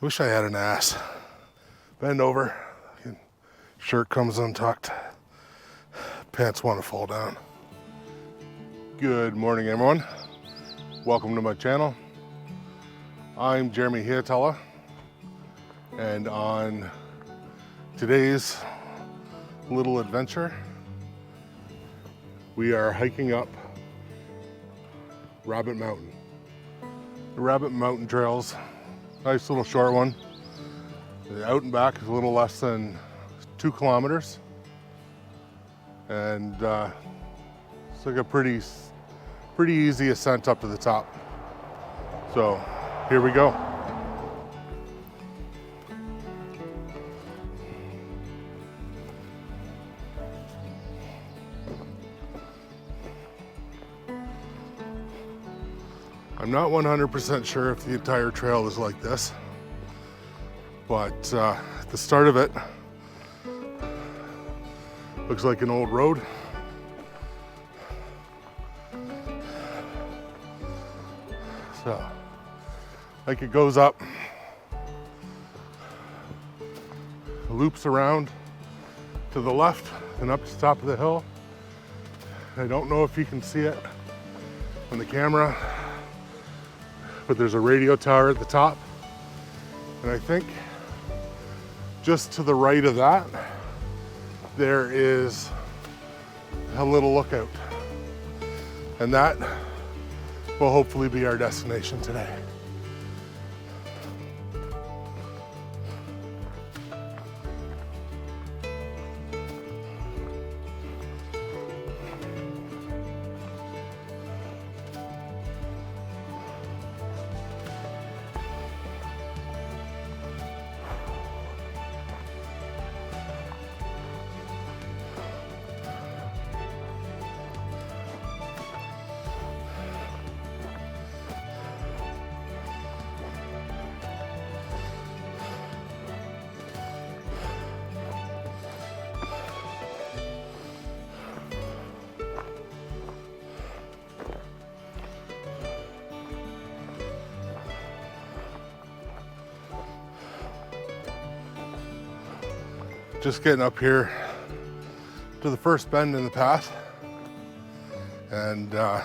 Wish I had an ass. Bend over, shirt comes untucked, pants want to fall down. Good morning, everyone. Welcome to my channel. I'm Jeremy Hietala, and on today's little adventure, we are hiking up Rabbit Mountain. The Rabbit Mountain Trails, nice little short one. The out and back is a little less than 2 kilometers. And it's like a pretty easy ascent up to the top. So here we go. I'm not 100% sure if the entire trail is like this, but at the start of it, looks like an old road. So, like it goes up, loops around to the left and up to the top of the hill. I don't know if you can see it on the camera, but there's a radio tower at the top. And I think just to the right of that, there is a little lookout. And that will hopefully be our destination today. Just getting up here to the first bend in the path, and the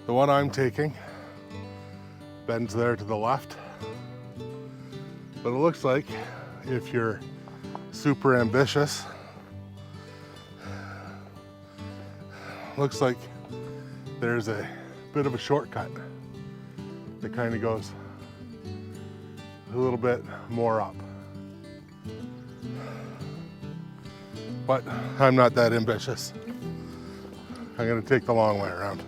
one I'm taking bends there to the left. But it looks like if you're super ambitious, looks like there's a bit of a shortcut that kind of goes a little bit more up. But I'm not that ambitious. I'm gonna take the long way around.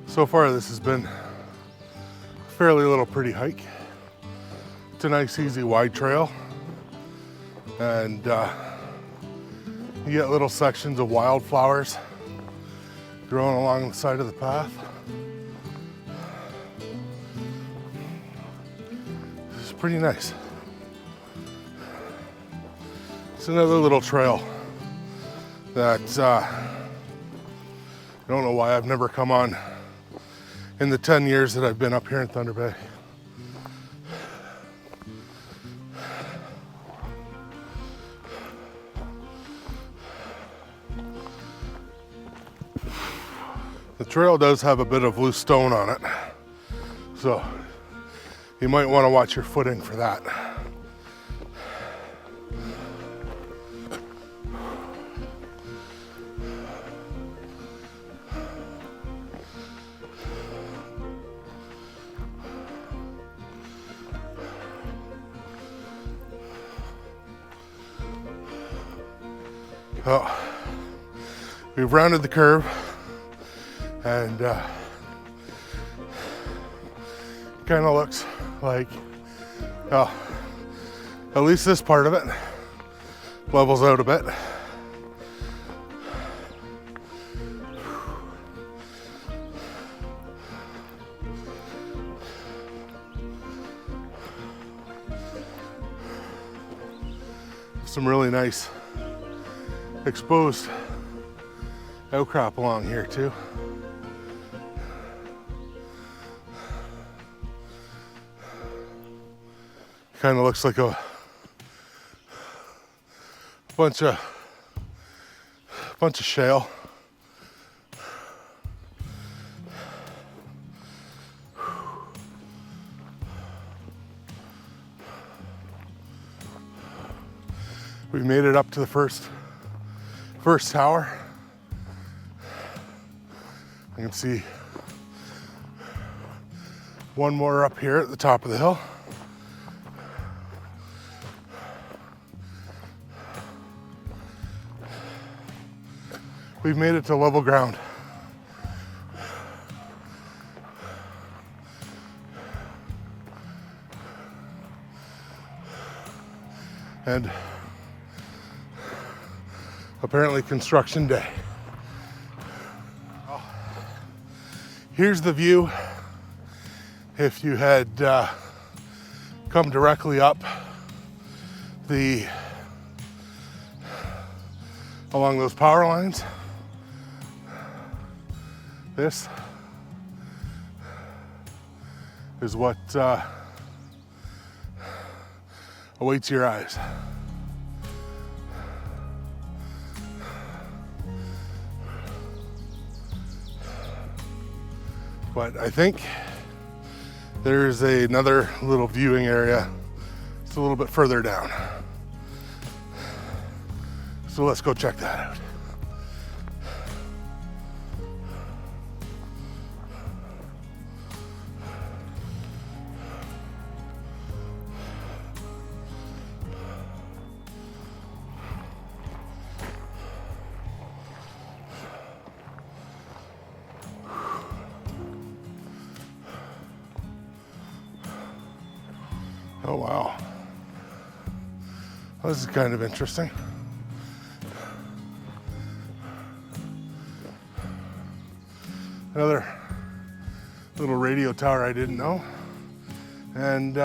So far, this has been a fairly little pretty hike. It's a nice, easy, wide trail. And you get little sections of wildflowers growing along the side of the path. This is pretty nice. It's another little trail that I don't know why I've never come on in the 10 years that I've been up here in Thunder Bay. The trail does have a bit of loose stone on it, so you might want to watch your footing for that. Well, we've rounded the curve, and kind of looks like, well, at least this part of it levels out a bit. Some really nice exposed outcrop along here too. Kind of looks like a bunch of shale. We made it up to the first tower. You can see one more up here at the top of the hill. We've made it to level ground. And apparently construction day. Here's the view if you had come directly up along those power lines. This is what awaits your eyes. But I think there's another little viewing area. It's a little bit further down. So let's go check that out. Oh wow, well, this is kind of interesting. Another little radio tower I didn't know, and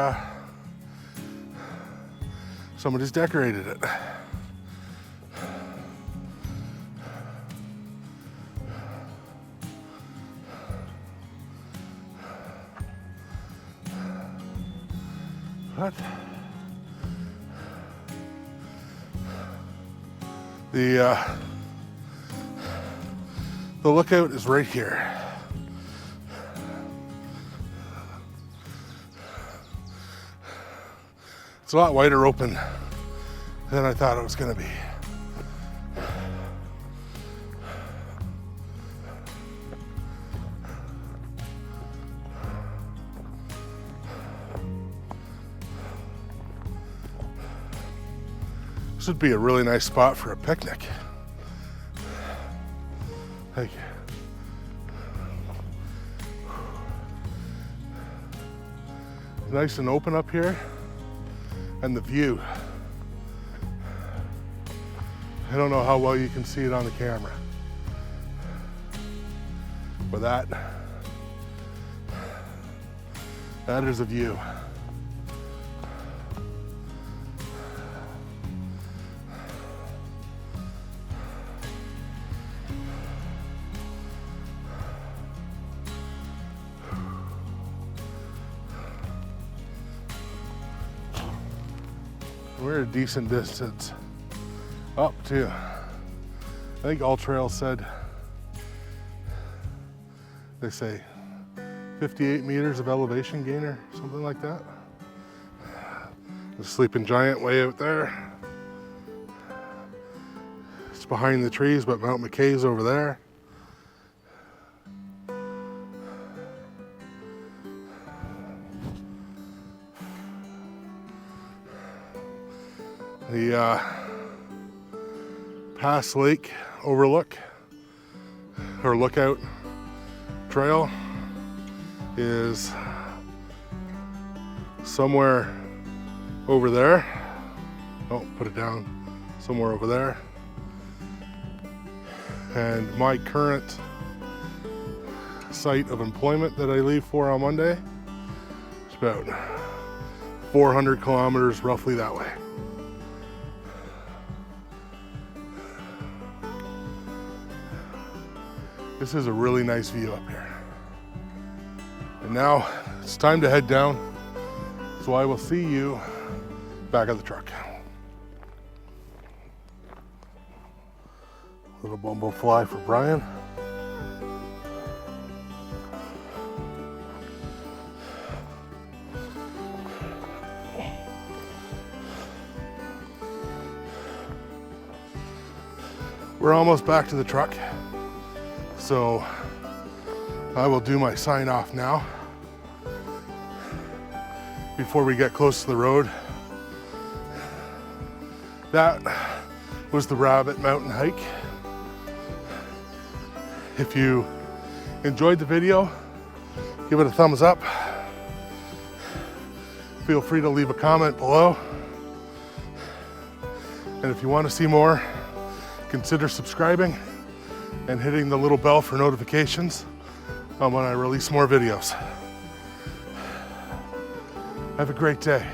somebody's decorated it. What? The lookout is right here. It's a lot wider open than I thought it was going to be. This would be a really nice spot for a picnic. Like, nice and open up here, and the view. I don't know how well you can see it on the camera, but that is a view. We're a decent distance up too. I think All Trails said, they say 58 meters of elevation gain or something like that. The sleeping giant way out there. It's behind the trees, but Mount McKay's over there. Pass Lake overlook or lookout trail is somewhere over there. Oh, put it down. Somewhere over there. And my current site of employment that I leave for on Monday is about 400 kilometers roughly that way. This is a really nice view up here. And now it's time to head down. So I will see you back at the truck. Little bumble fly for Brian. We're almost back to the truck. So I will do my sign off now before we get close to the road. That was the Rabbit Mountain hike. If you enjoyed the video, give it a thumbs up. Feel free to leave a comment below. And if you want to see more, consider subscribing and hitting the little bell for notifications on when I release more videos. Have a great day.